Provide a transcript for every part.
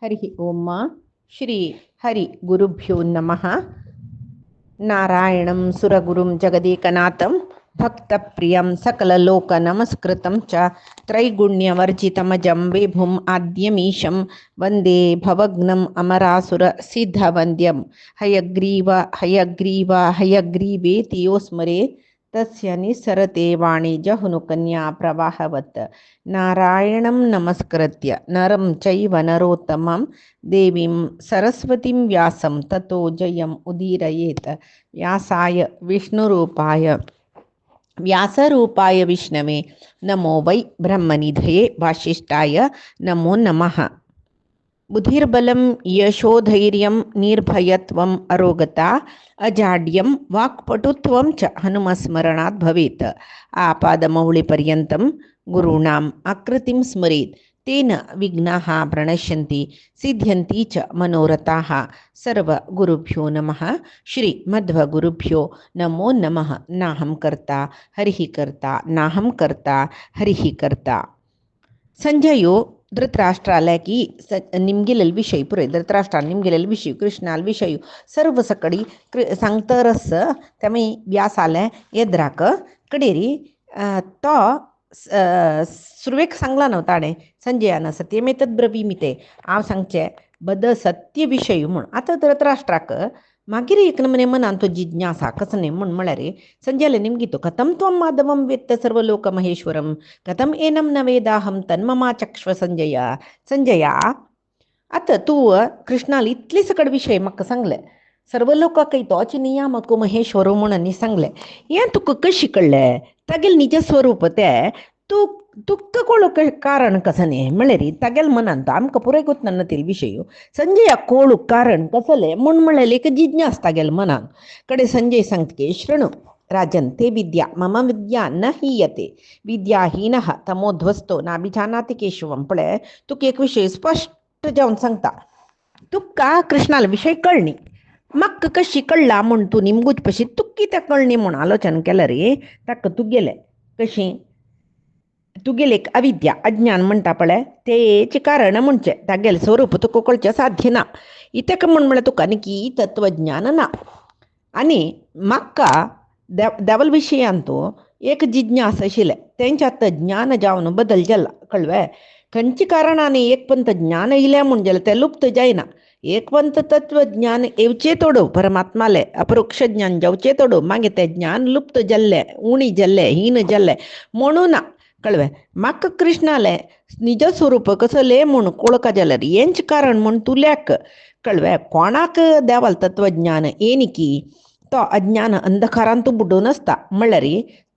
हरि ओम श्री हरि गुरुभ्यो नमः। नारायणं सुरगुरुं जगदेकनाथं भक्तप्रियं सकललोकनमस्कृतं च त्रैगुण्यवर्जितमजं विभुम् आद्यमीशं वन्दे भवग्नम् अमरासुरसिद्धवन्द्यं हयग्रीव हयग्रीव हयग्रीवेति यो स्मरे तस्य निस्सरते वाणी जहुनुकन्या प्रवाहवत्। नारायणं नमस्कृत्य नरं चैव नरोत्तमं देवीं सरस्वतीं व्यासं ततो जयम् उदीरयेत्। व्यासाय विष्णुरूपाय व्यासरूपाय विष्णवे नमो वै ब्रह्मनिधये वासिष्ठाय नमो नमः। बुद्धिर्बलं यशोधैर्यं निर्भयत्वम् अरोगता अजाड्यं वाक्पटुत्वं च हनुमस्मरणात् भवेत्। आपादमौलिपर्यन्तं गुरूणाम् आकृतिं स्मरेत् तेन विघ्नाः प्रणश्यन्ति सिद्ध्यन्ति च मनोरथाः। सर्वगुरुभ्यो नमः। श्रीमध्वगुरुभ्यो नमो नमः। नाहं कर्ता हरिः कर्ता नाहं कर्ता हरिः कर्ता. संजयो धृतराष्ट्राला की निमगेलेल विषय पुरे धृतराष्ट्राला निमगेलेल विषय कृष्णाल विषय सर्व सकडी सांगतरस त्यामुळे व्यासाला येद्राक कडेरी तो सुरवेक सांगला नव्हता ताणे संजयानं सत्यमेतद ब्रवीमिते हांव सांगचे बद्दल सत्य विषय म्हूण. आतां धृतराष्ट्राक मागीर एक नमने मनान तो जिज्ञासा कसं म्हूण म्हळ्यार संजयाला निमगितो कथं त्वं माधवं वेत्त सर्वलोकमहेश्वरं कथं एनं न वेदाहं तन्ममा चक्ष्व संजया आतां तूं कृष्णाला इतले सकड विशय म्हाका सांगले सर्व लोकांकय तोच नियामक महेश्वर म्हणून न्ही सांगले. हें तुका कशी कळ्ळें तागेलें निज स्वरूप तें तुका कोळ कारण कसं न्ही म्हळ्यार तागेल मनान तो आमकां पुराय गोतना ते विशय संजया कोळ कारण कसले म्हूण म्हळ्यार एक जिज्ञास तागेल मनान कडे संजय सांगतके शृणु राजन ते विद्या मम विद्या न हीयते विद्याहीनः तमोध्वस्तो नाभिजानाति केशवम. पळय तुका एक विशय स्पष्ट जावन सांगता तुका कृष्णाला विशय कळ्ळी म्हाका कशी कळ्ळा म्हूण तूं निमगूच पशी तुका कितें कळ्ळी म्हूण आलोचन केलें रे ताका तुगेलें कशी तुगेलें अविद्या अज्ञान म्हणटा पळय तेचें कारण म्हणचें तागेलें स्वरूप तुका कळचें साध्य ना. इतक म्हळ्यार तुका आनी तत्वज्ञान ना. आनी म्हाका देवल विशयान तूं एक जिज्ञास आशिल्लें तेंच्यात ज्ञान जावन बदल जाला कळ्ळें. खंयच्या कारणांनी एक पंत ज्ञान येयलें म्हूण जाल्यार तें लुप्त जायना. एक पंत तत्वज्ञान येवचें तोडो परमात्माले अपरोक्ष ज्ञान जावचें तोडो मागीर तें ज्ञान लुप्त जाल्लें उणी जाल्लें हीन जाल्लें म्हणून ना कळ्ळें. म्हाका कृष्णालें निज स्वरूप कसलें म्हूण कळका जाल्यार हेंच कारण म्हूण तुल्याक कळ्ळें. कोणाक देवाल तत्वज्ञान येनिकी तो अज्ञान अंधकारांत बुडून आसता म्हळ्यार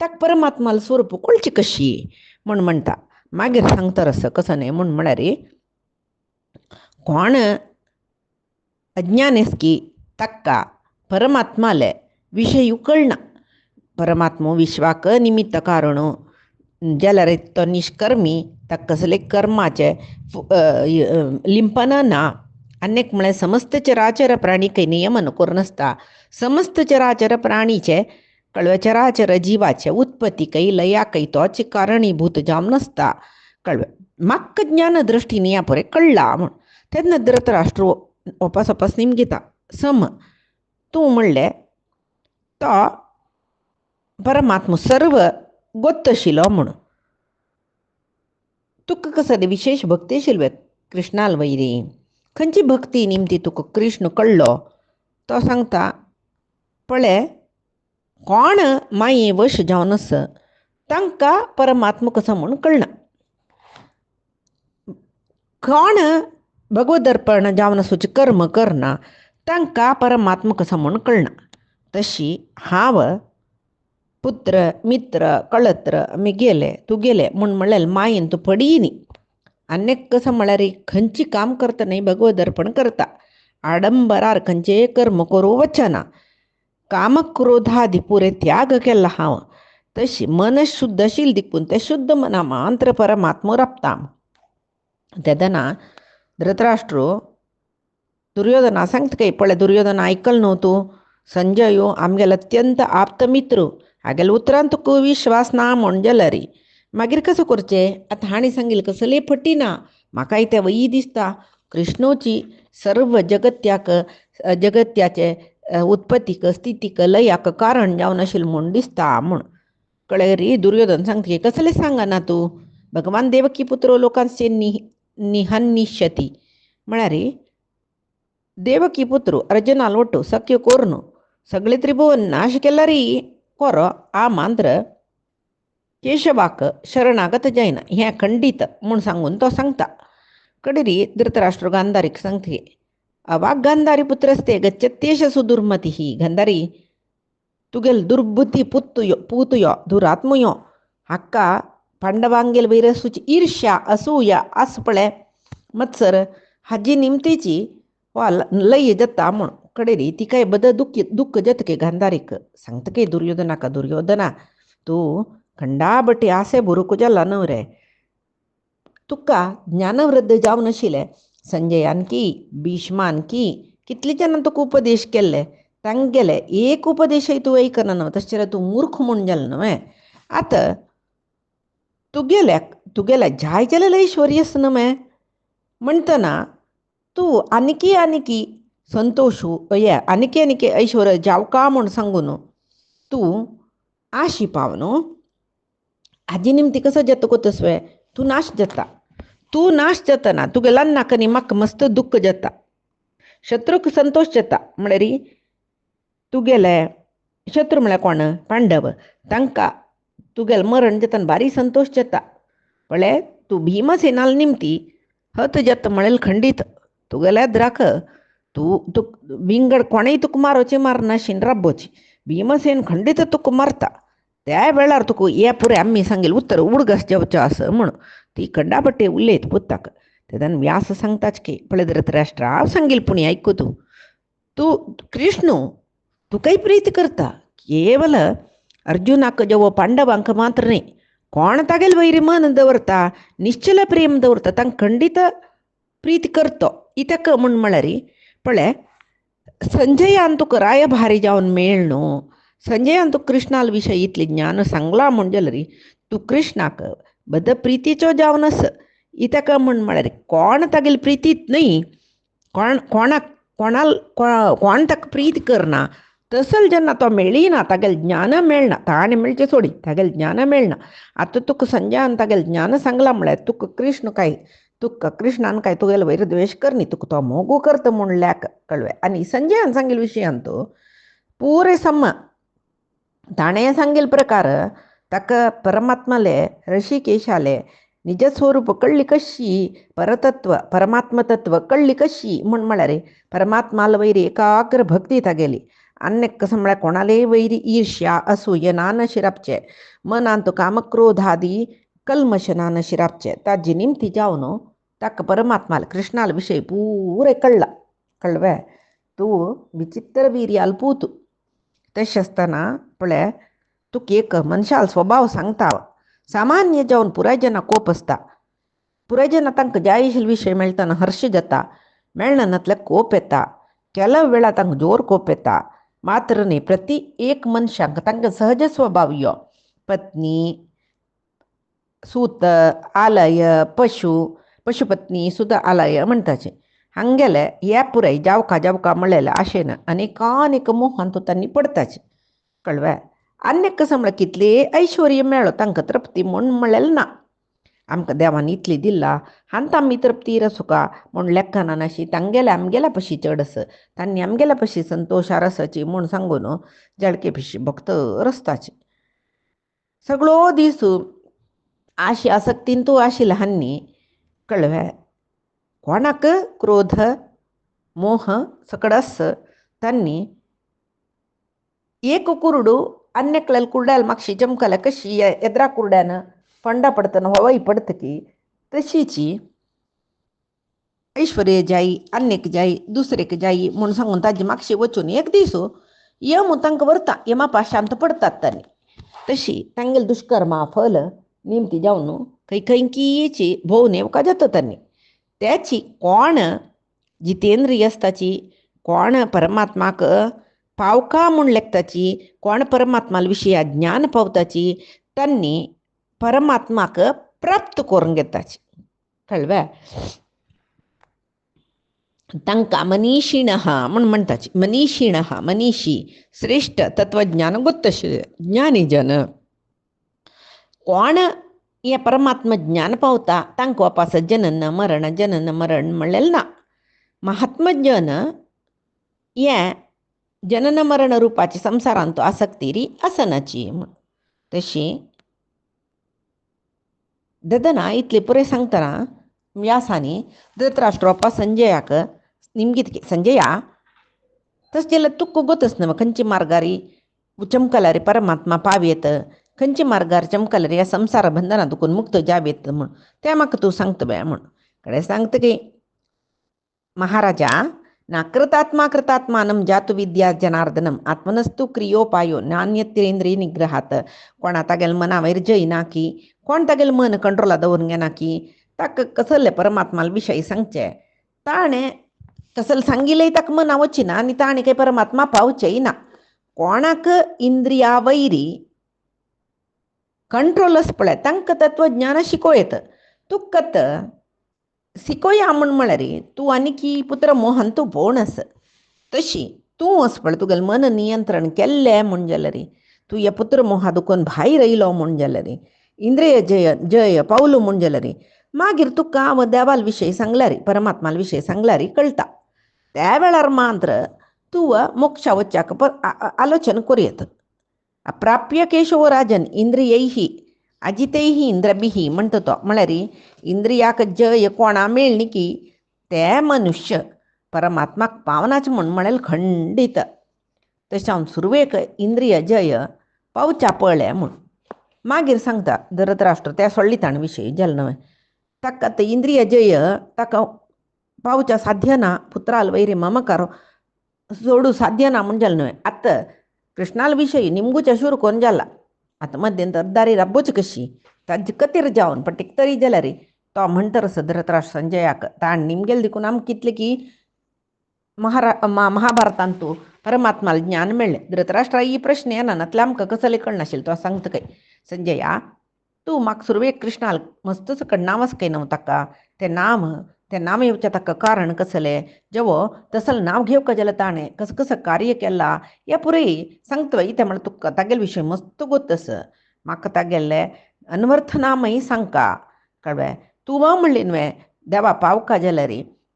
ताका परमात्माल स्वरूप कळची कशी म्हूण म्हणटा. मागीर सांगता रस कसं न्ही म्हूण म्हळ्यार कोण अज्ञान की ताका परमात्माले विशय कळना. परमात्मो विश्वाक निमित्त कारण जाल्यार तो निष्कर्मी ताका कसले कर्माचे लिंपन ना. अनेक म्हळ्यार समस्त चराचर प्राणी काही नियमन करून आसता. समस्त चराचर प्राणीचे कळ्ळें चराचर जिवाचे उत्पत्ती काही लया काही तोच कारणीभूत जावन नासता कळ्ळें. म्हाका ज्ञान दृश्टीन या पळय कळ्ळा म्हूण तेन्ना धृतराष्ट्र ओपास निमगिता सम तूं म्हणलें तो परमात्मा सर्व गोत्त आशिल्लो म्हूण तुका कसले विशेष भक्ती आशिल्ले कृष्णाल वयरी खंयची भक्ती निमती तुका कृष्ण कळ्ळो तो सांगता पळय कोण माये वश जावन आसा तांकां परमात्मा कसो म्हूण कळना. कोण भगवदर्पण जावन आसूचे कर्म करना तांकां परमात्मा कसो म्हूण कळना. तशी हांव पुत्र मित्र कळत्र आमी तुगेले म्हूण म्हळ्यार मायेन तूं पडी न्ही. अनेक कसं म्हळ्यार खंयची काम करता न्ही भगवदर्पण करता आडंबरार खंयचें कर्म करूं वचना. काम क्रोधादी पुरे त्याग केला हांव. तशी मन शुद्ध आशिल्लें देखून तें शुद्ध मना मात्र परमात्मा रपता. तेदना धृतराष्ट्र दुर्योधना सांगता काय पळय दुर्योधना आयकल न्हू तूं संजयो आमगेलो अत्यंत आप्त मित्र हागेल्या उतरान तुका विश्वास ना म्हूण जाल्यार मागीर कसो करचें. आतां हाणें सांगिल्लें कसलें फटी ना म्हाकाय तें वयी दिसता कृष्णोची सर्व जगत्याचे उत्पत्तीक स्थितीक लयाक कारण जावन आशिल्लें म्हूण दिसता म्हूण. कळ्ळें रे. दुर्योधन सांगता कसले सांगा ना तूं. भगवान देवकी पुत्रो लोकांचे निहन्निष्यती म्हळ्यार देवकी पुत्रो अर्जुनाल ಒಟ್ಟು सख्य कोरनु सगळे त्रिभुवन नाश केला री कोरो आ मांद्र केशवाक शरणागत जायना हें खंडीत म्हूण सांगून तो सांगता. कडेरी धृतराष्ट्र गांधारीक सांगते अवाक गांधारी पुत्रस्ते गच्छत्येष सुदुर्मती ही गांधारी तुगेल दुर्बुद्धी पूतुयो दुरात्मयो हक्का पांडवांगेल वैरसूची ईर्ष्या असूया आसपळे मत्सर हाजी निमतेची वा लय जता म्हूण. कडेरी ती काय बद दुःख जतके गांधारीक सांगतके दुर्योधनाका दुर्योधना तूं खंडाबटी आसे बुरुक जाला न्हू रे. तुका ज्ञानवृद्ध जावन आशिल्लें संजयान की भीष्मान की कितले जाणां तुका उपदेश केल्ले तांगेले एक उपदेशय तूं ऐकना न्हू. तशें तूं मूर्ख म्हूण जालें न्हय. आतां तुगेल्या जाय जाल्यार ऐश्वर्यस न्हय म्हणटना तूं आनिकी संतोषू आनिकी ऐश्वर्य जावका म्हूण सांगून तूं आशी पाव न्हू. हाजी निमती कसो जाता कोतसवे तूं नाश जातना तुगेला नाकनी म्हाका मस्त दुःख जाता. शत्रूक संतोष जाता म्हळ्यार तुगेले शत्रू म्हळ्यार कोण पांडव तांकां तुगेलें मरण जाता भारी संतोष जाता. म्हळ्यार तूं भीमसेनाल निमती हत जाता म्हळ्यार खंडीत तुगेल्या द्राक तूं विंगड कोणेय तुका मारोचें मारनाशिन राबोची भीमसेन खंडीत तुका मारता. त्या वेळार तुका हे पुरे आमी सांगेल उत्तर उडगस जेवचो आसा म्हूण ती खंडाबट्टे उलयत पुत्ताक. तेदान व्यास सांगताच की पळय धृतराष्ट्र हांव सांगेल पूण आयकू तूं कृष्ण तुकाय प्रीत करता केवल अर्जुनाक जेवो पांडवांक मात्र न्ही. कोण तागेल वैरी मन दवरता निश्चल प्रेम दवरता तांकां खंडीत प्रीत करतो इतक म्हूण म्हळ्यार पळय संजयान तुका रायभारी जावन मेळ न्हू. संजयान तुका कृष्णाल विशयी इतलें ज्ञान सांगलां म्हूण जाल्यार तूं कृष्णाक बद प्रितीचो जावन आस इतक म्हूण म्हळ्यार कोण तागेली प्रितीत न्ही कोण ताका प्रीत करना तसल जेन्ना तो मेळिना तागेलें ज्ञान मेळना ताणें मेळचें सोडी तागेलें ज्ञान मेळना. आतां तुका संजयान तागेलें ज्ञान सांगलां म्हळ्यार तुका कृष्णान काय तुगेलो वैर द्वेश करनी तुका तो मोगू करता म्हूण लेख कळ्ळें. आनी संजयान सांगेल विशयान तूं पुरे सम्म ताणें सांगेल प्रकार ताका परमात्माले ऋषिकेशाले निज स्वरूप कळ्ळी कशी परमात्मतत्व कळ्ळी कशी म्हूण म्हळ्यार परमात्माल वैरी एकाग्र भक्ती तागेली. अन्यक कसं म्हळ्यार कोणाले वैरी ईर्ष्या असूय नान शिरापचे मनांत कामक्रोधादी कल्मश नान शिरापचे ताजी निमती जावन ताका परमात्माल कृष्णाल विशय पुरे कळ्ळें. तूं विचित्र वीर्याल पूत तशें आसतना पळय तुका एक मनशाल स्वभाव सांगता. सामान्य जावन पुराय जाणां कोप आसता. पुराय जाणां तांकां जाय आशिल्ले विशय मेळटना हर्श जाता मेळना नातल्यार कोप येता. केल्या वेळार तांकां जोर कोप येता. मात्र न्ही प्रति एक मनशांक तांकां सहज स्वभाव यो पत्नी सूत आलय पशुपत्नी सुद्दां आलय म्हणटाचें हांगेले हे पुराय जावका म्हळ्ळेलें आशेन अनेक मोहान तूं तांणी पडताचें कळ्ळें. अन्य कसं म्हळ्यार कितले ऐश्वर्य मेळ्ळो तांकां तृप्ती म्हूण म्हळ्ळेलें ना. आमकां देवान इतली दिला हांत आमी तृप्ती रसुका म्हूण लेखना अशी आमगेल्या पशी चड आस तांणी आमगेल्या पशी संतोशार आसाची म्हूण सांगून जळके पिशी भक्त रसताची. सगळो दीस आशी आसक्तीन तूं आशिल्लें हान्नी कळ्ळें. कोणाक क्रोध मोह सकडस तांणी एक कुरुडू अन्यक्लेल कुर्ड्याल मागशी चमकल्या कशी एद्रा कुर्ड्यान पंडा पडतना हवाई पडतकी तशीची ऐश्वर्य जायी अन्यक जायी दुसरेक जायी म्हूण सांगून ताजी मागशी वचून एक दीस यम तांकां व्हरता यमा पाशांत पडटात तांणी. तशी तांगेल दुश्कर्मा फल निमती जावन कैकंकीची भोव नेवका जाता तांणी. त्याची कोण जितेंद्रिय आसताची कोण परमात्माक पावका म्हूण लेखताची कोण परमात्माल विशया ज्ञान पावताची तांणी परमात्माक प्राप्त करून घेताची कळ्ळें. तांकां मनीषिणः म्हूण म्हणटाचे मनीषिणः मनीशी श्रेष्ठ तत्वज्ञान गोत्त ज्ञानी जन कोण हे परमात्म ज्ञान पावता तांकां वापस जनन मरण म्हणलेलें ना. महात्मा जन हे जनन मरण रुपाची संसारांत आसक्ती री आसनाची. तशी ददना इतले पुरे सांगतना व्यासानी धृतराष्ट्र वापस संजयाक निमगीत संजया तस जाल्यार तुका गोतच न्हय खंयची मार्गारी चमकला रे परमात्मा पावयेत, खंयची मार्गार चमकला रे ह्या संसार बंधना दुखून मुक्त जावेत म्हूण तें म्हाका तूं सांगता बे म्हूण. कडेन सांगता की महाराजा ना कृतात्मानं जातु विद्या जनार्दनम आत्मनस्तु क्रियोपायो नान्यत्रेंद्रिय निग्रहात. कोणा तागेल मना वयर जय ना की, कोण तागेल मन कंट्रोला दवरून घेना की ताका कसले परमात्माला विशयी सांगचे. ताणें कसले सांगिल्लेय ताका मना वचिना आनी ताणें काही परमात्मा पावचेय ना. कोणाक इंद्रिया वैरी कंट्रोल आसा पळय तांकां तत्वज्ञान शिकोयत. तुका शिकोया म्हळ्यार तूं आनी पुत्र मोहन तूं भोण आस. तशी तूं वच पळय तुगेलें मन नियंत्रण केल्लें म्हूण जाल्यार तूं ह्या पुत्र मोहा दुखून भायर येयलो म्हूण जाल्यार इंद्रिय जय पावलो म्हूण जाल्यार मागीर तुका देवाल विशयी सांगल्यार परमात्माल विशयी सांगल्यार कळटा. त्या वेळार मात्र तूं मोक्षा वच्चाक आलोचन करूं येता. अप्राप्य केशव राजन इंद्रियैः अजितैः इंद्रभिः म्हणटा तो. म्हळ्यार इंद्रियाक जय कोणा मेळ्ळी की ते मनुष्य परमात्माक पावनाच म्हळ्यार खंडीत. तशें हांव सुरवेक इंद्रिय जय पावच्या पळय म्हूण. मागीर सांगता धृतराष्ट्र त्या सोडलिताण विशयी जालें न्हय. ताका ते इंद्रिय जय ताका पावच्या साध्य ना. पुत्राल वैरी ममकार सोडू साध्य ना म्हूण जालें न्हय. आतां कृष्णाल विशयी निमगूच्या शूर कोण जाला. आतां मध्यंतर दारी राबोवची कशी ताजे कतीर जावन पटीक तरी जाल्यार तो म्हणटरस धृतराष्ट्र संजयाक ताण निमगेल देखून आमकां कितले की महाभारतांत तूं परमात्माला ज्ञान मेळ्ळें. धृतराष्ट्रा ही प्रश्न येनातले आमकां कसले कळनाशिल्लें. तो सांगता काय संजया तूं म्हाका सुरवेक कृष्णाल मस्त सकट नांव काय न्हू ताका तें नांव येवचें ताका कारण कसलें जेवो तसलें नांव घेवका जाल्यार ताणें कसं कार्य केलां हें पुरे सांगता तें म्हळ्यार तुका तागेले विशयी मस्त गोतस. म्हाका तागेलें अनवर्थ नामय सांगका कळ्ळें. तूं म्हणलें न्हय देवा पावका जाल्यार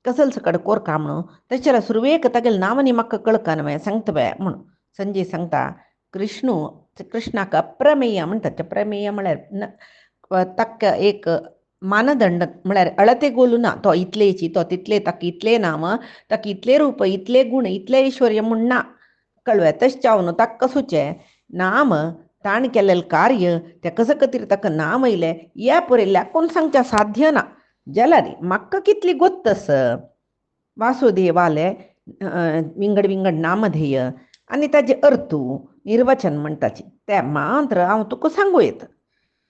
कसले सकट कोरका म्हणून तशें जाल्यार सुरवेक तागेलें नांव न्ही म्हाका कळका न्हय सांगता बे म्हूण. संजय सांगता कृष्णाक अप्रमेय म्हणटात. प्रमेय म्हळ्यार ताका एक मानदंड म्हळ्यार अळते गोलू ना. तो इतलेची तो तितले ताका इतले नांव ताका इतले रूप इतले गुण इतले ऐश्वर्य म्हूण ना कळ्ळें. तशें जावन ताका कसूचें नाम ताण केलेलें कार्य तें कसं खातीर ताका नाम येयलें ह्या पळयल्यार कोण सांगचें साध्य ना. जाल्यार म्हाका कितली गोत्तस वासुदेवाले विंगड नामधेय आनी ताजे अर्थू निर्वचन म्हणटाचे तें मात्र हांव तुका सांगू येता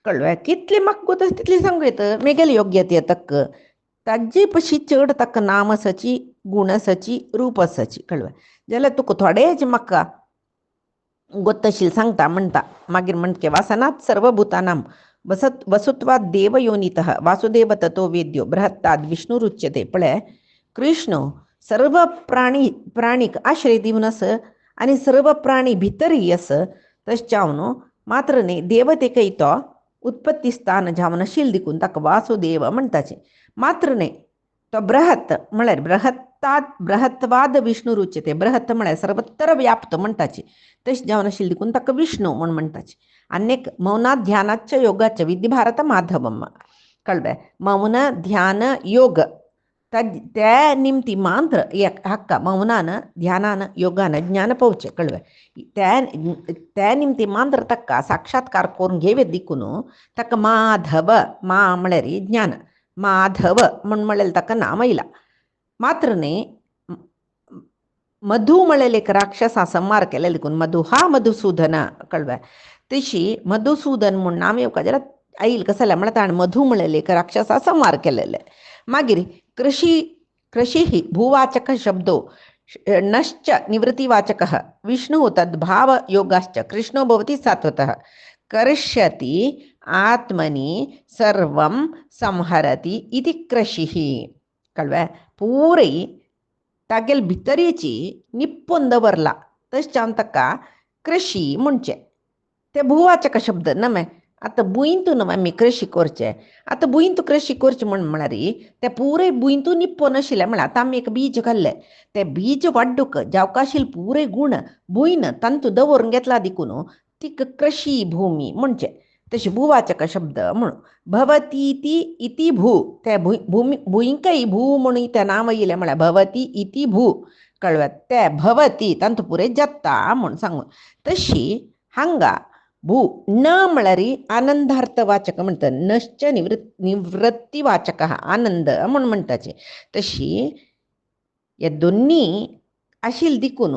कळ्ळें. कितली म्हाका गोतस तितली सांगू येता. मेगेले योग्यते ताका ताजे पशी चड ताका नाम आसाची गुण आसाची रूप आसाची कळ्ळें. जाल्यार तुका थोडेच म्हाका गोत्तशील सांगता म्हणटा. मागीर म्हणटा वासनात सर्वभूतानां वसुत्वाद देव योनितः वासुदेव ततो वेद्यो बृहत्ताद विष्णुरुच्यते. पळय कृष्ण सर्व प्राणीक आश्रय दिवन आस आनी सर्व प्राणी भितरय आस. तशें जावन मात्र न्ही देवतेकय तो उत्पत्ती स्थान जावनाशिल्ल देखून ताका वासुदेव म्हणटाचे. मात्र न्ही तो बृहत म्हळ्यार बृहत्वाद विष्णू रुच्यते. बृहत म्हळ्यार सर्वत्र व्याप्त म्हणटाचे. तशें जावनाशिल्ल देखून ताका विष्णू म्हूण म्हणटाचे. अनेक मौनात ध्यानाच्च योगाच्च विधी भारत माधवम कळ्ळें. मौन ध्यान योग त्या निमती मात्र हक्का मौनान ध्यानान योगान ज्ञान पावचें कळ्ळें. त्या निमती मात्र ताका साक्षात्कार करून घेवे देखून ताका माधव म्हळ्यार ज्ञान माधव म्हळ्यार ताका नाम येयला. मात्र न्ही मधु म्हळेल एक राक्षसा संहार केलेले देखून मधु हा मधुसूदन कळ्ळें. तशी मधुसूदन म्हूण नाम येवका जाल्यार आईल कसं जाल्यार म्हळ्यार ताणें मधु म्हळेल एक राक्षसा संहार केलेले. मागीर कृषी भूवाचक शब्दो नश्च निवृत्तिवाचक विष्णु तद्भाव योगाश्च कृष्णो भवति सात्वतः कर्ष्यति आत्मनि सर्वं संहरति इति कृषिः कळ्ळें. पूरೈ तागेल भितरेची निप्पोन दवरला तशें ताका कृशी म्हणचे. ते भुवाचक शब्द नमे आतां बुयंतू न्हू आमी कृशी करचे. आतां बुयंतू कृशी करचे म्हळ्यार ते पुरे बुयंतू निप्पोन आशिल्ले म्हळ्यार आतां आमी एक बीज घाल्ले ते बीज वाडूंक जावका आशिल्ले पुरे गूण बुयन तांतू दवरून घेतला देखून तीक कृशी भुमी म्हणचे. तशें भुवाचक शब्द म्हणून भवती ती इति भू ते भुमी भुंयकय भू म्हणून तें नांव येयलें म्हळ्यार भवती इति भू कळ्ळें. ते भवती तांतू पुरे जाता म्हूण सांगून. तशी हांगा भू न म्हळ्यार आनंदार्थ वाचक म्हणटा. नश्च निवृत्ती वाचक आनंद म्हूण म्हणटाचे. तशी हे दोन्ही आशिल्ले देखून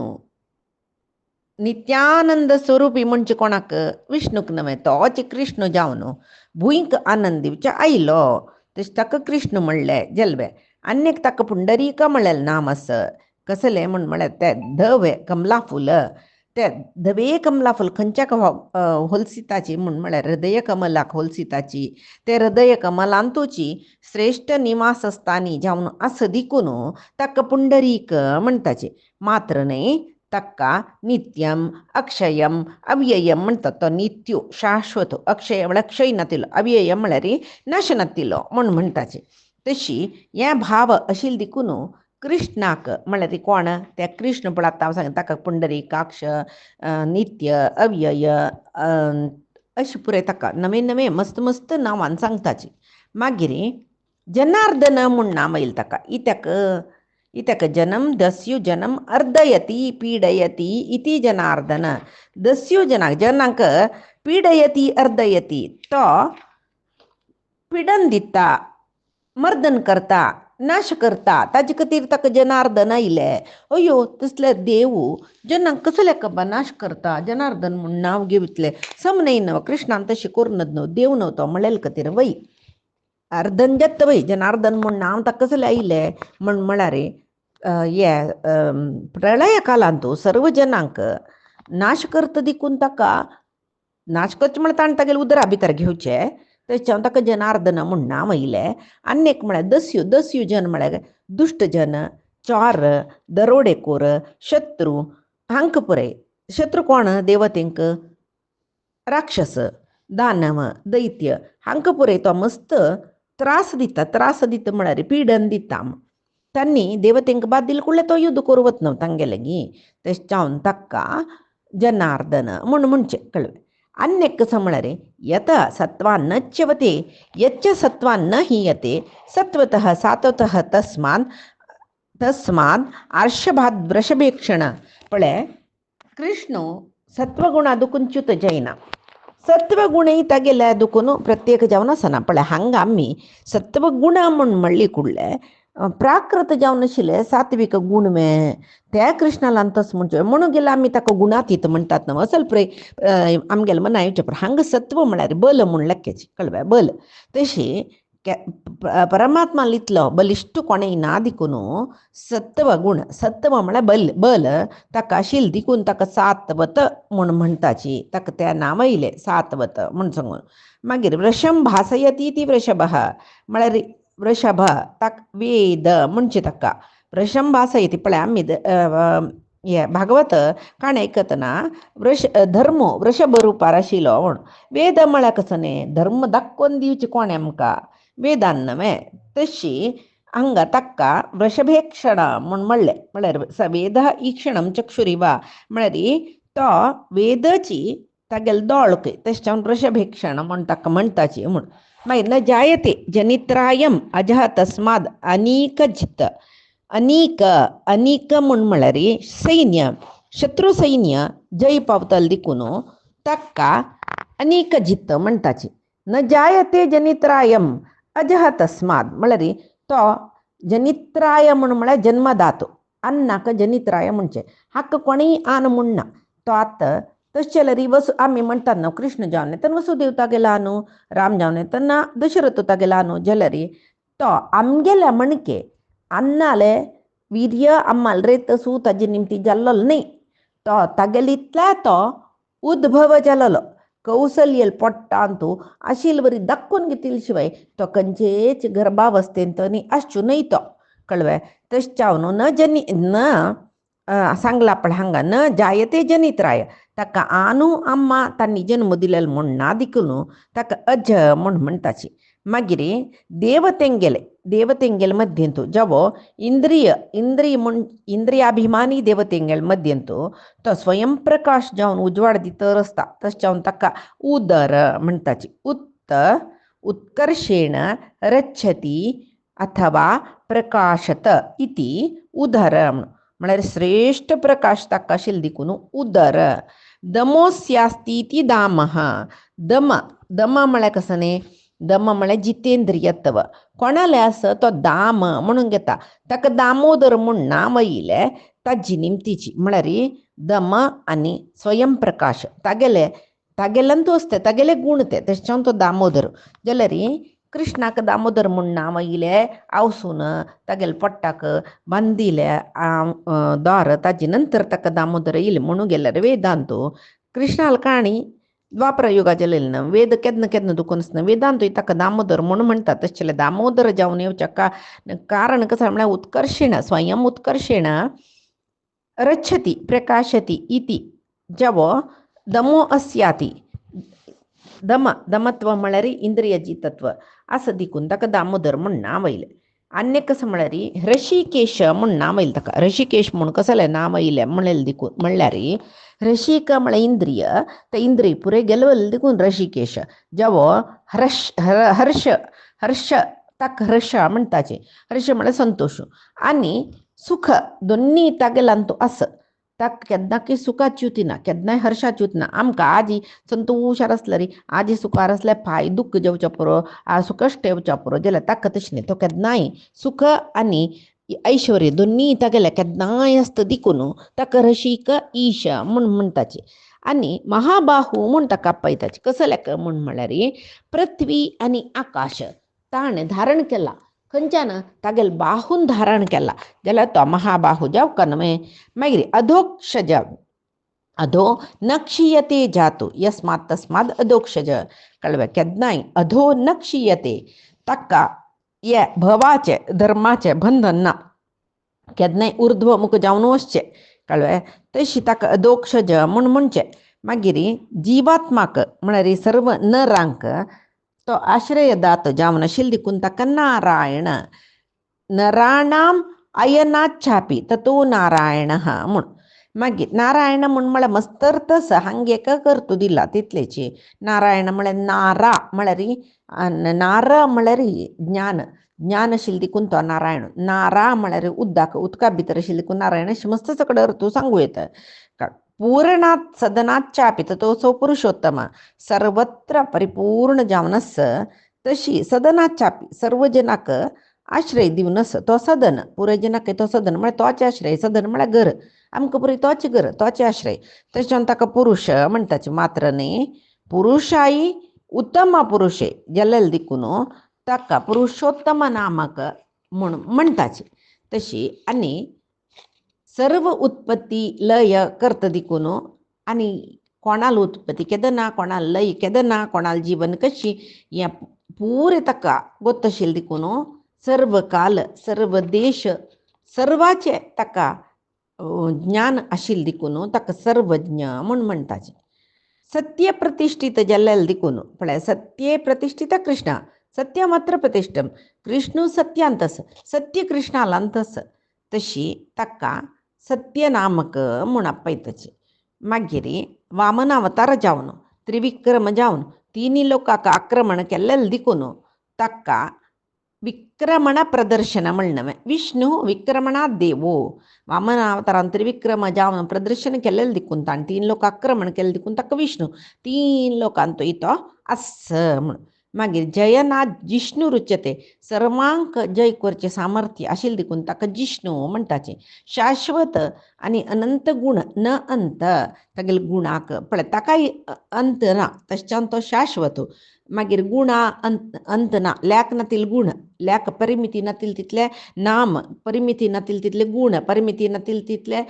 नित्यानंद स्वरूपी म्हणजे कोणाक विष्णूक नव्हे. तोच कृष्ण जावन भुंयक आनंद दिवचे आयलो तशें ताका कृष्ण म्हणलें जल्वे. आनीक ताका पुंडरीक म्हणलेलें नाम आसा. कसलें म्हळ्यार ते धवे कमला फूल ते धवे कमला फूल खंयच्याक होलसिताची म्हळ्यार हृदय कमलाक होलसिताची. ते हृदय कमलांतूची श्रेष्ठ निवासस्थानी जावन आसा देखून ताका पुंडरीक म्हणटाचे. मात्र न्ही ताका नित्यम अक्षयम अव्ययम म्हणटात. तो नित्यो शाश्वत अक्षय म्हळ्यार क्षय नातिलो अव्ययम म्हळ्यार नाश नातिलो म्हणून म्हणटाचे. तशी हे भाव आशिल्ले देखून कृष्णाक म्हळ्यार कोण ते कृष्ण पळय आतां हांव सांगता ताका पुंडरीकाक्ष नित्य अव्यय अशें पुरे ताका नवें नवें मस्त मस्त नांवान सांगताची. मागीर जनार्दन म्हूण नांव येयलें ताका. इत्याक जन्म दस्यु जन्म अर्दयती पीडयती इति जनार्दन. दस्यु जनाक पीडयती अर्दयती तो पिडन दिता मर्दन करता नाश करता ताजे खातीर ताका जनार्दन आयलें. अयो तसले देव जनाक कसले कबा नाश करता जनार्दन म्हूण नांव घेतलें समनय न्हू. कृष्णान तशें करूनच न्हू देव न्हू तो म्हणलेले खातीर वय अर्दन जेत वय जनार्दन म्हूण नांव ताका कसलें आयलें म्हळ्यार हे प्रळय कालांतू सर्व जनांक नाश करता देखून ताका नाश करचे म्हळ्यार ताणें तागेले उदरा भितर घेवचे थंयच्यान ताका जनार्दन म्हूण नांव आयलें. आनी एक म्हळ्यार दस्यु जन म्हळ्यार दुश्ट जन चोर दरोडेखोर शत्रू हांकां पुरय. शत्रू कोण देवतेंक राक्षस दानव दैत्य हांकां पुरय तो मस्त त्रास दिता म्हळ्यार पिडन दिता. तांणी देवतेंक बाद दिले कुळ्ळें तो युध्द करूं वतना तांगे लागीं तशें जावन ताका जनार्दन म्हूण म्हणचें कळ्ळें. अन्यक कसं म्हळ्यार यत सत्वान न च्यवते यच्च सत्वान न हीयते सत्वतः सात्वतः तस्माद आर्षभाद वृषभेक्षण. पळय कृष्ण सत्वगुणा दुखून च्युत जायना. सत्वगुणय तागेल्या दुखून प्रत्येक जावन आसना. पळय हांगा आमी सत्वगुण म्हूण म्हणली कुळ्ळें प्राकृत जावन आशिल्ले सात्वीक गुण मे त्या कृष्णाला तस म्हणचे म्हणून गेले आमी ताका गुणातीत म्हणटात न्हू. असल प्रे आमगेले मना येवचे पण हांगा सत्व म्हळ्यार बल म्हूण लेक्याची कळ्ळें बल. तशी परमात्मा इतलो बलिश्ट कोणेय ना देखून सत्व गुण सत्व म्हळ्यार बल ताका आशिल्ले देखून ताका सात्वत म्हूण म्हणटाची. ताका तें नांव येयलें सात्वत म्हूण सांगून. मागीर वृषम भासयती ती वृषभ म्हळ्यार वृषभ ताक वेद म्हणचे ताका वृषम भासयती. पळय आमी हे भागवत काण आयकतना धर्म वृषभ रुपार आशिल्लो म्हूण. वेद म्हळ्यार कसो न्ही धर्म दाखोवन दिवचे कोणे आमकां वेदान न्हय. तशी हांगा ताका वृषभेक्षण म्हूण म्हणलें म्हळ्यार वेद ईक्षणम चक्षुरिवा म्हळ्यार तो वेदची तागेले दोळ तशें जावन वृषभेक्षण म्हूण ताका म्हणटाची म्हूण. मागीर न जायते जनित्रायम अजह तस्माद अनीक जित. अनीक म्हूण म्हळ्यार सैन्य शत्रू सैन्य जय पावतले देखून ताका अनीक जित म्हणटाची. न जायते जनित्रायम अजह तस्माद म्हळ्यार तो जनित्राय म्हूण म्हळ्यार जन्मदातो. अन्नाक जनित्राय म्हणचे हाका कोणीय आन म्हणना. तो आतां तशें जाल्यार आमी म्हणटात न्हू कृष्ण जावन तेन्ना वसुदेव तागेला न्हू राम जावन तेन्ना दशरथ तागेला न्हू जाल्यार तो आमगेल्या म्हणके अन्नाले वीर्य आम्माल रेतसू ताजे निमती जाल्लो न्ही. तो तागेलितल्या तो उद्भव जाल्लो कौसल्य पोट्टांतू आशिल्ले बरी दाखोवन घेतिले शिवाय तो खंयचेच गर्भावस्थेंत न्ही आसच्यो न्हय तो कळवे तश्चावनु न जनि न सांगला पळ हंगा न जायते जनित्राय तका आनु अम्मा तन्नी जन्म दिलेल म्हण ना दिकुनु तका अज म्हण म्हणताची मागिरी देवतेंगेल मध्यंतू जवो इंद्रिय म्हण इंद्रियाभिमानी देवतेंगेल मध्यंतू तो स्वयंप्रकाश जाऊन उजवाड दितर असता तश्चावन तका उदर म्हणताची उत्कर्षेण रच्छति अथवा प्रकाशत इति उदर म्हळ्यार श्रेष्ठ प्रकाश ताका दिकून उदर दमोस्यास्ती दामः दम म्हळ्यार कसं न्ही दम म्हळ्यार जितेंद्रियत्व कोणाले आसा तो दाम म्हणून घेता ताका दामोदर म्हूण नांव येयलें ताजी निमतीची म्हळ्यार दम आनी स्वयंप्रकाश तागेल्यान तो असते तागेले गुण ते तेच्यान तो दामोदर जाल्यार कृष्णाक दामोदर म्हूण नांव येयलें आवसून तागेले पोट्टाक बांदिले दार ताजे नंतर ताका दामोदर येयलें म्हणून गेल्यार वेदांतो कृष्णाल काणी द्वापर युगा जालेली ना वेद केन्ना दुखून आसना वेदांतूय ताका दामोदर म्हणून म्हणटा तशें दामोदर जावन येवच्या कारण कसं म्हळ्यार उत्कर्षेण स्वयं उत्कर्षेण रच्छति प्रकाशति इति जवो दमो अस्याति दमत्व म्हळ्यार इंद्रिय जितत्व असं दिकून ताका दामोदर म्हूण नांव येयलें आनी कसं म्हळ्यार ऋषिकेश म्हूण नांव येयलें ताका ऋषिकेश म्हूण कसलें नांव येयलें म्हणलें दिकून म्हणल्यार ऋषिक म्हळ्यार इंद्रिय ते इंद्रिय पुरे गेलवल दिकून ऋषिकेश जवो हर्ष ताका हर्ष म्हणटाचे हर्ष म्हळ्यार संतोष आनी सुख दोन्ही तागेल्यान तो आस ताका केन्नाकी सुखाची उती ना केन्नाय हर्षाची उती ना आमकां आजी संतोशार आसल्यार आजी सुखार आसल्यार पाय दुख्ख जेवच्या पुरो सुखश्ट येवच्या पुरो जाल्यार ताका तशें न्ही तो केन्नाय सुख आनी ऐश्वर्य दोन्ही तागेले केन्नाय आसता दिकून ताका रशीक ईश म्हूण म्हणटाचे आनी महाबाहू म्हूण ताका आपयताचे कसले म्हूण म्हळ्यार पृथ्वी आनी आकाश ताणें धारण केला खंयच्यान तागेले बाहून धारण केला जाल्यार तो महाबाहू जावका न्हय मागीर अधोक्षज अधो न क्षीयते जातु यस्मात् तस्माद अधोक्षज कळ्ळें केन्नाय अधो न क्षीयते ताका ये भवाचे धर्माचे बंधन ना केन्नाय ऊर्ध्वमुख जावन वचचें कळ्ळें तशी ताका अधोक्षज म्हूण म्हणचें मागीर जिवात्माक म्हळ्यार सर्व नरांक तो आश्रयदात जावन आशिल्ले देखून ताका नारायण नराणाम अयनाच्छापी ततो नारायणः म्हूण मागीर नारायण म्हूण म्हळ्यार मस्तर्तस हांगे करतो दिला तितलेची नारायण म्हळ्यार नारा म्हळ्यार नार म्हळ्यार ज्ञान आशिल्ले देखून तो नारायण नारा म्हळ्यार उदका भितर आशिल्ले देखून नारायण अशें मस्त सकड अर्थ सांगूं येता पूर्णात् सदनाच्चापि ततोसो पुरुषोत्तम सर्वत्र परिपूर्ण जावनस तशी सदनाच्चापि सर्व जनाक आश्रय दिवनस तो सदन पुरे जनाक तो सदन म्हळ्यार तोचे आश्रय सदन म्हळ्यार घर आमकां पुरी तोचे घर तोचे आश्रय तशें ताका पुरुश म्हणटाचे मात्र न्ही पुरुशाई उत्तम पुरुशे जाल्यार देखून ताका पुरुषोत्तम नामक म्हूण म्हणटाचे तशी आनी सर्व उत्पत्ती लय करता देखून आनी कोणाल उत्पत्ती केदां ना कोणाल लय केदां ना कोणाल जीवन कशी हें पुरे ताका गोत आशिल्लें देखून सर्व काल सर्व देश सर्वाचे ताका ज्ञान आशिल्लें देखून ताका सर्वज्ञ म्हूण म्हणटाचे सत्य प्रतिष्ठित जाल्यार देखून म्हळ्यार सत्ये प्रतिष्ठित कृष्ण सत्य मात्र प्रतिष्ठम कृष्ण सत्यांतस सत्य कृष्णालांतस तशी ताका सत्य नामक म्हूण आपयताचे मागीर वामन अवतार जावन त्रिविक्रम जावन तिनी लोकांक आक्रमण केल्लें देखून ताका विक्रमण प्रदर्शन म्हणणें विष्णू विक्रमणा देवो वामन अवतारान त्रिविक्रम जावन प्रदर्शन केल्लें देखून ताणें 3 लोक आक्रमण केलें देखून ताका विष्णू 3 लोकांचो तो आस म्हूण मागीर जयनाथ जिष्णू रुच्यते सर्वांक जय करचे सामर्थ्य आशिल्लें देखून ताका जिष्णू म्हणटाचे शाश्वत आनी अनंत गुण न अंत तागेले गुणाक पळय ताकाय अंत ना तशें तो शाश्वत मागीर गुणा अंत ना ल्याक नातील गुण ल्याक परिमिती नातील तितले नाम परिमिती नातील तितले गुण परिमिती नातील तितले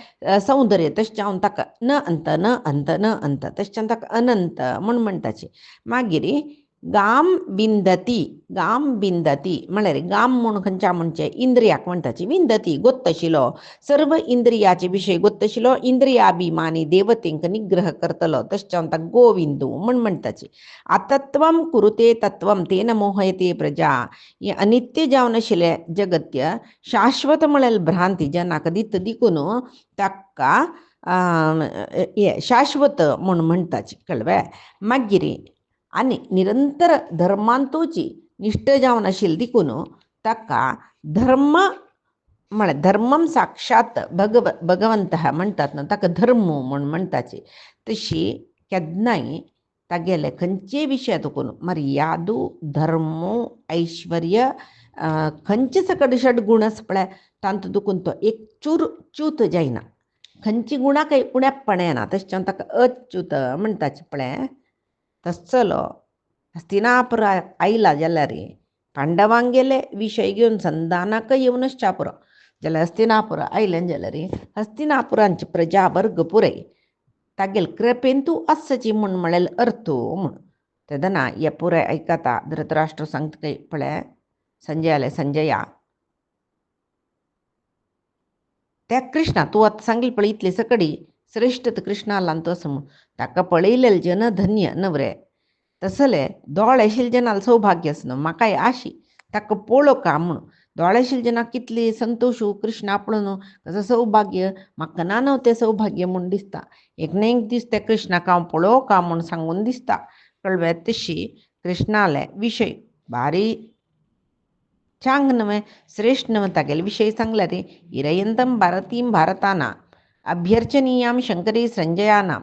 सौंदर्य तशें ताका न अंत न अंत न अंत तशें ताका अनंत म्हूण म्हणटाचे मागीर गाम बिंदती गाम बिंदती म्हळ्यार गाम म्हूण खंयच्या म्हणचे इंद्रियाक म्हणटाची विंदती गोत्तशिलो सर्व इंद्रियाचे विशय गोत्तशिलो इंद्रियाभिमानी देवतेंक निग्रह करतलो तश्चांत गोविंदू म्हण म्हणटाची आतत्वम कुरुते तत्वम तेन मोहयते प्रजा हे अनित्य जावन आशिल्ले जगत्य शाश्वत म्हळ्यार भ्रांती जनाक दित दिकून ताका शाश्वत म्हूण म्हणटाची कळ्ळें मागीर आनी निरंतर धर्मांतूची निश्ठ जावन आशिल्ली देखून ताका धर्म म्हळ्यार धर्मम साक्षात भगवंत म्हणटात न्हू ताका धर्म म्हूण म्हणटाची तशी केन्नाय तागेले खंयचे विशय देखून मर्यादू धर्मो ऐश्वर्य खंयचे सकट षडगुण आसा पळय तांतूं देखून तो एक चूर च्यूत जायना खंयची गुणाकय उण्यापण येना तशें ताका अच्यूत म्हणटाचे पळय तस्सलो हस्तिनापुरा आयला जाल्यार पांडवांक गेले विशय घेवन संधानाक येवनच पुरो जाल्यार हस्तिनापुरा आयलें जाल्यार हस्तिनापुरांची प्रजा वर्ग पुरय तागेल कृपेन तूं आसची म्हूण म्हळें अर्थू म्हूण तेदना हे पुराय आयकता धृतराष्ट्र सांगता पळय संजया त्या कृष्णा तूं आतां सांगली पळय इतले सकडी श्रेष्ठ कृष्णा लांतो आसा म्हूण ताका पळयलेले जन धन्य नवरे तसले दोळे आशिल्ले जनाल सौभाग्य आसना म्हाकाय आशी ताका पळोवका म्हूण दोळे आशिल्ले जनाक कितली संतोश कृष्ण आपणून कसं सौभाग्य म्हाका ना न्हू तें सौभाग्य म्हूण दिसता एक ना एक दीस त्या कृष्णाक हांव पळोवका म्हूण सांगून दिसता कळ्ळें तशी कृष्णाले विशय भारी चांग नवे श्रेष्ठ नवे तागेले विशय सांगला रे इरयंतम भारतीम भारताना अभ्यर्चनीयां शंकरी संजयानां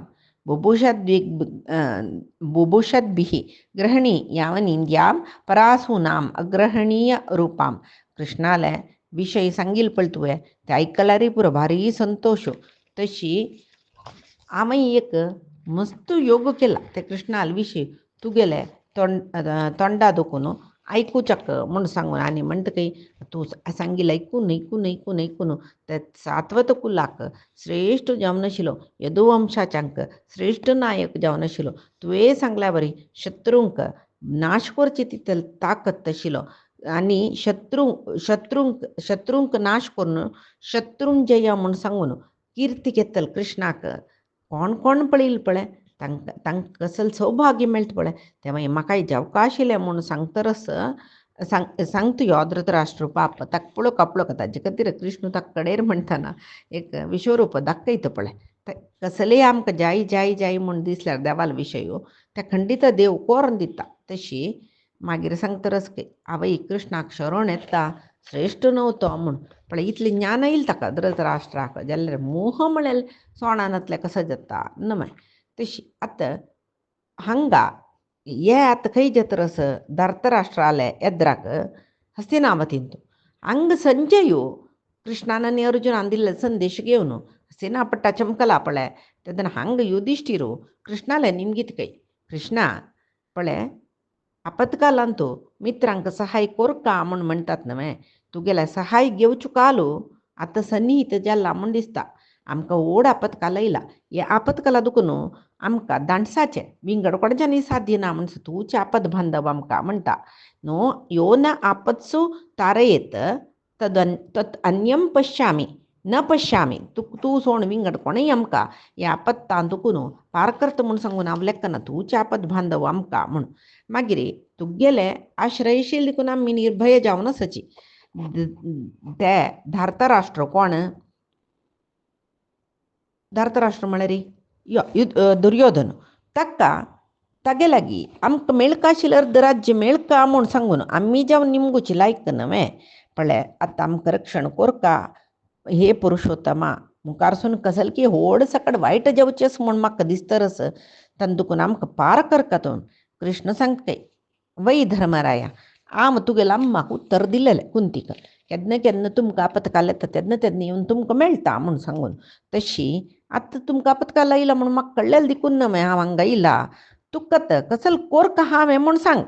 बुभुषद्भिः ग्रहणी यावनिंद्यां परासूनां अग्रहणीय रूपां कृष्णाले विशय सांगिल पळय तुवें ते आयकल्यार पुरो भारी संतोश तशी हांवें एक मस्त योग केला ते कृष्णाले विशय तुगेले तोंडा दुखून ऐकूचक म्हूण सांगून आनी म्हणटकय तूं सांगिल्लें ऐकून ते सात्वत कुलाक श्रेष्ठ जावन आशिल्लो यदुवंशाच्यांक श्रेष्ठ नायक जावन आशिल्लो तुवें सांगल्या बरी शत्रूंक नाश करची तितली ताकत आशिल्लो आनी शत्रूंक नाश करून शत्रूंक जय म्हूण सांगून किर्ती घेतल कृष्णाक कोण कोण पळयलें पळय तांकां कसलें सौभाग्य मेळटा पळय तेव्हा म्हाकाय जावका आशिल्लें म्हूण सांगतरस सांगता यो धृतराष्ट्र पाप ताका पळोवका ताजे खातीर कृष्ण ताका कडेर म्हणटाना एक विश्वरूप दाखयता पळय कसलेय आमकां जाय म्हूण दिसल्यार देवालो विशय त्या खंडीत देव कोरून दिता तशी मागीर सांगतरस आवय कृष्णाक शरण येता श्रेष्ठ नव्हतो म्हूण पण इतलें ज्ञान येयलें ताका धृतराष्ट्राक जाल्यार मोह म्हळ्यार सोणानांतलें कसो जाता न्हय तशी आतां हांगा हे आतां खंय जतरस धर्तराष्ट्राले एद्राक हस्तिनावतींत हांगा संजयो कृष्णान आनी अर्जुनान दिल्ले संदेश घेवन हस्तिनापट्टा चमकला पळय तेदना हांगा युधिष्ठिरो कृष्णाले निमगीत कृष्णा पळय आपत्कालांत मित्रांक सहाय कोरका म्हूण म्हणटात न्हय तुगेले सहाय घेवच्यो कालो आतां सन्नीहित जाला म्हूण दिसता आमकां व्हड आपत्काल येयला हे आपत्काला दुखून आमकां दांडसाचें विंगड कोणच्यानी साध्य ना म्हण तूंचे आपत बांधव आमकां म्हणटा न्हू यो न आपत्सु तारयेत तत् अन्यम पश्यामी न पश्यामी तूं सोण विंगड कोणय आमकां हे आपत्तां दुखून पार करता म्हूण सांगून हांव लेखना तूंचे आपत बांधव आमकां म्हूण मागीर तुगेले आश्रयशील देखून आमी निर्भय जावन आसची ते धार्तराष्ट्र कोण धार्तराष्ट्र म्हळ्यार दुर्योधन ताका तागे लागीं आमकां मेळका आशिल्लें अर्धराज्य मेळका म्हूण सांगून आमी जावन निमगुची लायक न्हय पळय आतां आमकां रक्षण कोरका हे पुरुषोत्तमा मुखारसून कसलें की व्हड सकट वायट जेवचें म्हूण म्हाका दिसतरस तांणे दुखून आमकां पार करता तो कृष्ण सांगता वै धर्मराया हांव तुगेलो अम्माक उत्तर दिलेलें कुंतीक केन्ना तुमकां आपत्काल येता तेन्ना येवन तुमकां मेळटा म्हूण सांगून तशी आतां तुमकां आपत्काल आयला म्हूण म्हाका कळलेलें देखून न्हय हांव हांगा येयला तुका कसलें कोरका हांवें म्हूण सांग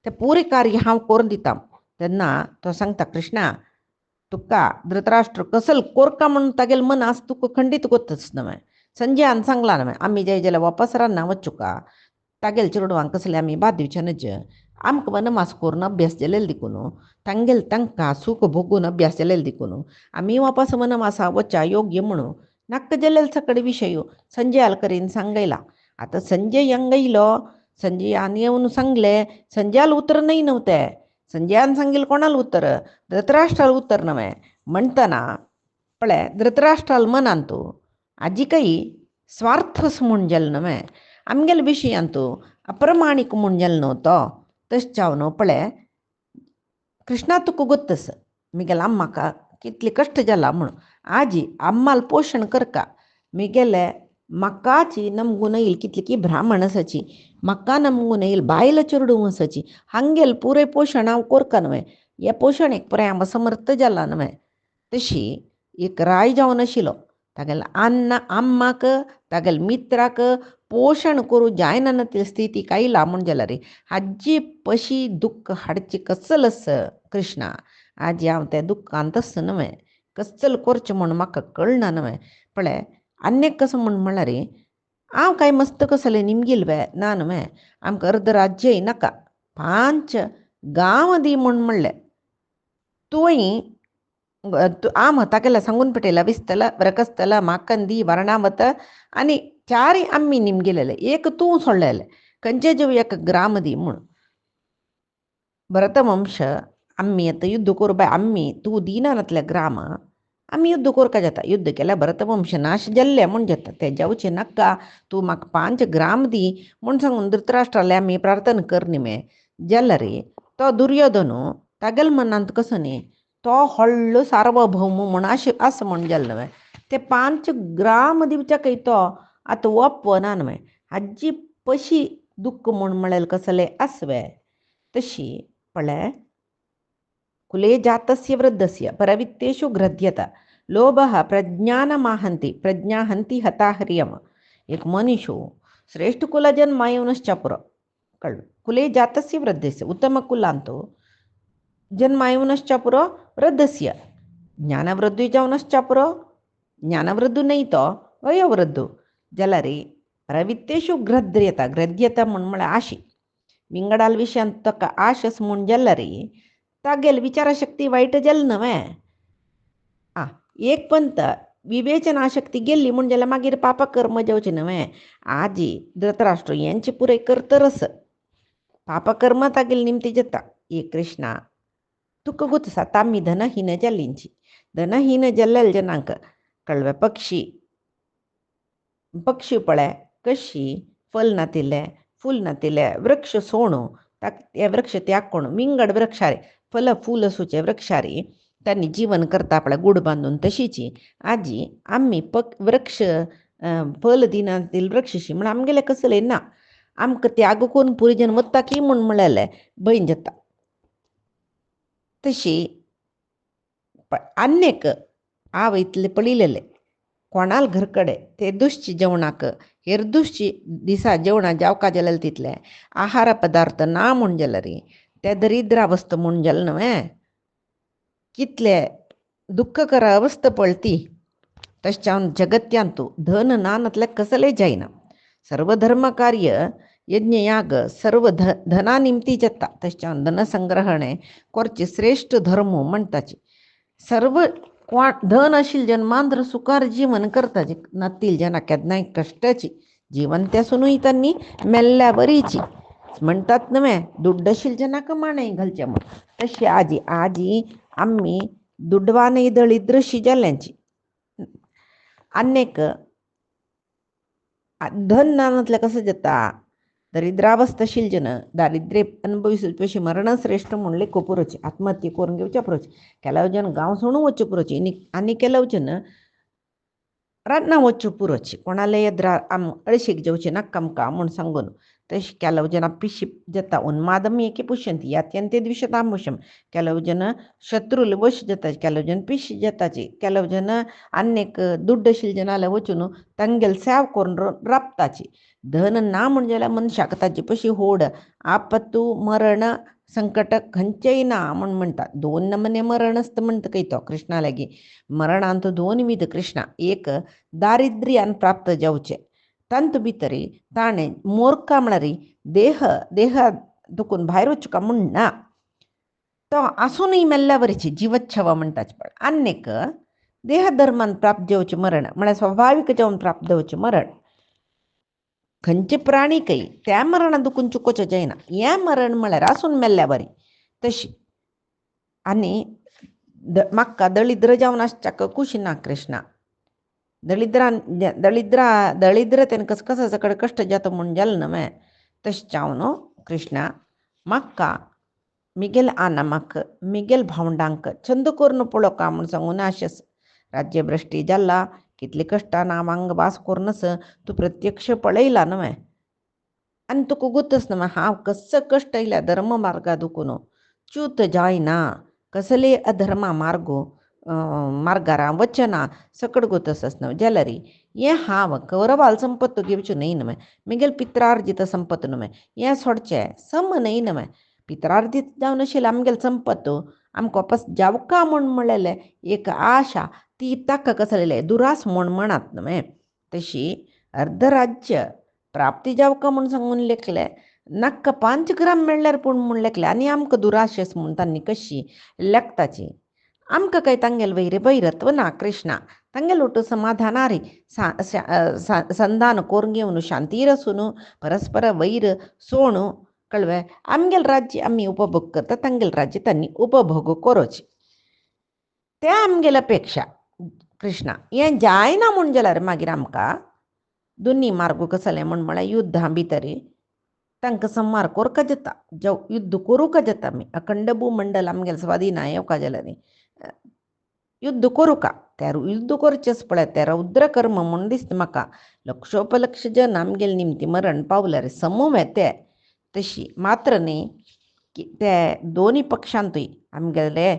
तें पुरे कार्य हांव करून दिता तेन्ना तो सांगता कृष्णा तुका धृतराष्ट्र कसलें कोरका म्हूण तागेलें मन आसा तुका खंडीत कोत्ताच न्हय संजयान सांगला न्हय आमी जाय जाल्यार वापस रान्ना वचूं का तागेल चेडवांक कसले आमी बाद दिवचेनच आमकां वनमास करून अभ्यास जालेले देखून तांगेल तांकां सूख भोगून अभ्यास जालेले देखून आमी वापस वनमासा वचा योग्य म्हणून नाका जालेले सकड विशय संजय आलकरीन सांगयला. आता संजय येयलो, संजयान येऊन सांगले, संजयाला उत्तर नाही नव्हते. संजयान सांगेल कोणाला उत्तर? धृतराष्ट्राला उत्तर नव्हे. म्हणताना पळे धृतराष्ट्राला म्हणांतो आजी काही स्वार्थस म्हूण गेल नव्हे, आमगेल विशयांतू अप्रमाणीक म्हूण गेल नव्हतो. तशें पळे कृष्णा तुका गोत्तस मिगेल अम्माका कितले कश्ट जाला म्हणून. आजी अम्माल पोषण करका मिगेले मक्काची नमगून येईल कितली की ब्राह्मण असाची, मक्का नमगून येईल बायल चेडू असाची, हांगेल पुरे पोषण हांव कोरका नव्हे. हे पोषण एक पुरे हांव समर्थ जाला नव्हे. तशी एक राय जावन आशिल्लो तागेल अम्माक तागेल मित्राक पोषण करूं जायना नसली स्थिती कायला म्हूण जाल्यार हाजी पशी दुख्ख हाडची कसलस कृष्णा. आजी हांव तें दुख्खांतच नव्हे, कसल करचें म्हूण म्हाका कळना नव्हे. पळय आनीक कसं म्हणल्यार हांव काय मस्त कसले निमगेल ना नव्हे. आमकां अर्ध राज्यय नाका, 5 गांव दी म्हूण म्हणलें. तुवें आम तागेला सांगून पटयला विस्तला व्रकस्तला माकंदी वर्णावत आनी 4 आम्मी निमगेलेले, एक तूं सोडलेले खंयचे जीव एक ग्राम दी म्हूण. भरतवंश आम्मी आतां युद्ध करूं बाय आम्मी तूं दिना नातले ग्राम आमी युद्ध करता जाता. युद्ध केल्यार भरतवंश नाश जाल्ले म्हूण जाता. ते जावचे नाका, तूं म्हाका 5 ग्राम दी म्हूण सांगून धृतराष्ट्राले आमी प्रार्थना करनी मे जाल्यार तो दुर्योधनू तागेल मनांत कसो न्ही तो व्हडलो सार्वभौम म्हूण असं म्हूण गेल नव्हे. ते 5 ग्राम दिवच्याकय तो आतां ओपना नव्हे. हाजी पशी दुख्ख म्हूण म्हळेल कसले आसवे. तशी पळय कुले जातस्य वृद्धस्य परवित्तेषु ग्रध्यता लोभः प्रज्ञानमाहंती प्रज्ञाहंती हताहर्यम. एक मनीषो श्रेष्ठ कुल जन्म येऊनच पुरो कळलं. कुले जातस्य वृद्धस्य उत्तम कुलांतो जन्म येऊनच पुरो वृद्धस्य ज्ञानवृद्धी जाऊनच पुरो ज्ञानवृद्धू नाही तो वयोवृद्धू जाल्यार प्रवित्तेषु ग्रध्यता. ग्रध्यता म्हूण म्हळ्यार आशी विंगडाल विशयांत ताका आशस म्हूण जाल्यार तागेल विचारशक्ती वायट जाली नव्हे. एक पंत विवेचनाशक्ती गेल्ली म्हूण जाल्यार मागीर पापक कर्म जावचे नव्हे. आजी धृतराष्ट्र यांचे पुरे करतरस पापकर्म तागेल निमती जाता. एक कृष्णा तुका गोत्सा तामी धनहीन जाल्लींची, धनहीन जाल्लेल जनांक कळवे पक्षी पळय कशी फल नातिले फूल नातिले वृक्ष सोणू हे वृक्ष त्याग कोण विंगड वृक्षारे फल फूल सुचे वृक्षारी त्यांनी जीवन करता आपल्या गुड बांधून. तशीची आजी आम्ही वृक्ष फल दिनातील वृक्षशी म्हण आमगेले कसले ना आमकां त्याग करून पुरी वत्ता की म्हूण म्हळेले भंय जाता. तशी आनेक वयतले पळिलेले कोणाल घरकडे ते दुश्ची जेवणाक हेरदुश्ची दिसा जेवणा जावका जाल्यार तितले आहार पदार्थ ना म्हूण जाल्यार ते दरिद्रावस्थ म्हूण जालें नव्हे. कितले दुःखकर अवस्थ पळती. तशें जगत्यांतू धन ना नातले कसले जायना. सर्व धर्म कार्य यज्ञ याग सर्व धना निमती जाता. तशें धनसंग्रहणे करचे श्रेष्ठ धर्म म्हणटाची. सर्व धन आशिल्ले जन्मांतर सुखार जीवन करताची नातील जना केन्नाय कश्टाची जीवन त्या सुनूय त्यांनी मेल्ल्या बरीची म्हणटात नव्हे. दुड्ड आशिल्ले जनाक माणय घालचे म्हूण. तशी आजी आम्ही दुड्डवानय दळिद्रशी जाल्ल्यांची आनेक धन ना नातले कसं जाता. दरिद्रावस्था आशिल्ले जन दारिद्र्य अनुभविसल तशी मरण श्रेष्ठ म्हणले पुरोचे आत्महत्या करून घेवचे पुरोचे. ಕೆಲವು जन गांव सोडून वच्चे पुरोचे आनी ಕೆಲವು जन रान्ना वच्चे पुरोचे कोणाले ಎದ್ರ अळशीक जावचे नाका आमकां म्हूण सांगून. तशी ಕೆಲವು जन पिशी जाता उन्मादम ಏಕೆ ಪುಷ್ಯಂತಿ ಯಾತ್ಯಂತೆ ದ್ವಿಷತಾಮುಷಂ. ಕೆಲವು ಜನ ಶತ್ರುಲು ವಶ जाता ಕೆಲವು जन पिशी जाताची. ಕೆಲವು जन अनेक दुड्ड आशिल्ले जनाले वचून तांगेल सेव करून राबताची. धन ना म्हूण जाल्यार मनशाक ताची पशी होड आपत्तू मरण संकट खंयचेय ना म्हूण म्हणटा. 2 नमने मरण असतं म्हणटा काही तो कृष्णा लागी. मरणांत 2 विध कृष्णा. एक दारिद्र्यान प्राप्त जावचे ತಂತು ಬಿತ್ತರಿ ತಾಣೆ ಮೂರ್ಖ म्हणरी देह देह दुखून भायर वचुका म्हणना तो असूनही मेल्ल्यावरची जीवच्छव म्हणटाच पण अन्यक देहधर्मान प्राप्त जेवचे मरण म्हळ्यार स्वाभाविक जावन प्राप्त जावचे मरण खंयचे प्राणी काही त्या मरणा दुखून चुकोवचें जायना हें मरण म्हळ्यार आसून मेल्ल्या बरी तशी आनी म्हाका दळिद्र जावन आसच्याक खुशी ना कृष्णा दळिद्रतेन कसं कष्ट जाता म्हूण जालें न्हय तशें जावन कृष्णा म्हाका मिगेल आनामाक मिगेल भावंडांक छंद करून पळोवका म्हूण सांगून आशेस राज्यभ्रश्टी जाल्ला कितले कश्टान हांव हांग वास करूनच तूं प्रत्यक्ष पळयला न्हय आनी तुका गोतच न्हय हांव कसो कश्ट येयल्या धर्म मार्गा दुखून च्यूत जायना कसले अधर्मा मार्गार वचना सकड गोतसच न्हय जाल्यार हें हांव कौरवाल संपत्त घेवच्यो न्हय न्हय मिगेल पित्रार्जित संपत न्हय हें सोडचें सम न्हय न्हय पित्रार्जित जावन आशिल्लें आमगेलें संपत्त आमकां वापस जावका म्हूण म्हणलेलें एक आशा ती ताका कसलेलें दुरास म्हूण म्हणत न्हय तशी अर्धराज्य प्राप्ती जावका म्हूण सांगून लेखलें नाका 5 ग्राम मेळ्ळ्यार पूण म्हूण लेखलें आनी आमकां दुराशेस म्हूण तांणी कशी लेखताची आमकां काय तांगेल वैर भैरत्व ना कृष्णा तांगेल उठ समाधानारी संधान करून घेवन शांतीर आसून परस्पर वैर सोण कळवे आमगेल राज्य आमी उपभोग करता तांगेल राज्य तांणी उपभोग करचे त्या आमगेल अपेक्षा कृष्णा हें जायना म्हूण जाल्यार मागीर आमकां दोनी मार्ग कसले म्हळ्यार युद्धा भितर तांकां संहार करका जाता युद्ध करूंक जाता आमी अखंड भूमंडल आमगेलें स्वाधीन येवका जाल्यार युद्ध करूंका त्या युद्ध करचेच पळय ते रौद्र कर्म म्हूण दिसता म्हाका लक्षोपलक्ष जन आमगेले निमती मरण पावल्यार समूह येते तशी मात्र न्ही ते दोनी पक्षांतूय आमगेले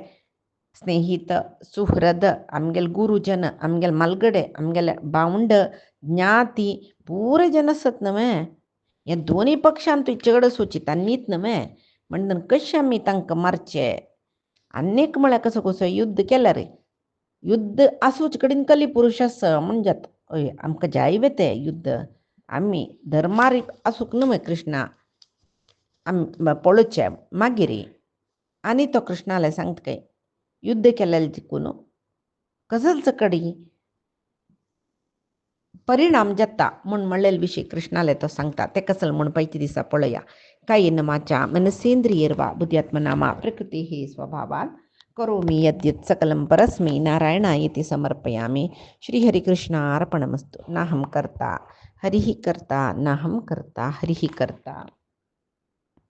स्नेहीत सुहृद आमगेले गुरुजन आमगेले मालगडे आमगेले भावंड ज्ञाती पुरे जन आसत न्हय हे दोनी पक्षांतूय चड सोचितांनीत न्हय म्हणून कशें आमी तांकां मारचें आनीक म्हळ्यार कसो युद्ध केल्यार युद्ध आसूच कडेन कली पुरुश आसा म्हणटात हय आमकां जाय तें युद्ध आमी धर्मार आसूंक न्हय कृष्णा आमी पळोवचें मागीर आनी तो कृष्णाले सांगता काय युद्ध केलेले जिखून कसलच कडी परिणाम जाता म्हूण म्हणलेले विशीं कृष्णाले तो सांगता ते कसले म्हूण पयचे दिसा पळया कायेन वाचा मनसेंद्रियर्वा बुद्ध्यात्मनामा प्रकृती स्वभावात् करोमि यद्यत् सकलं परस्मै नारायणायेति समर्पयामि श्रीहरिकृष्णार्पणमस्तु नाहं कर्ता हरिः कर्ता नाहं कर्ता हरिः कर्ता।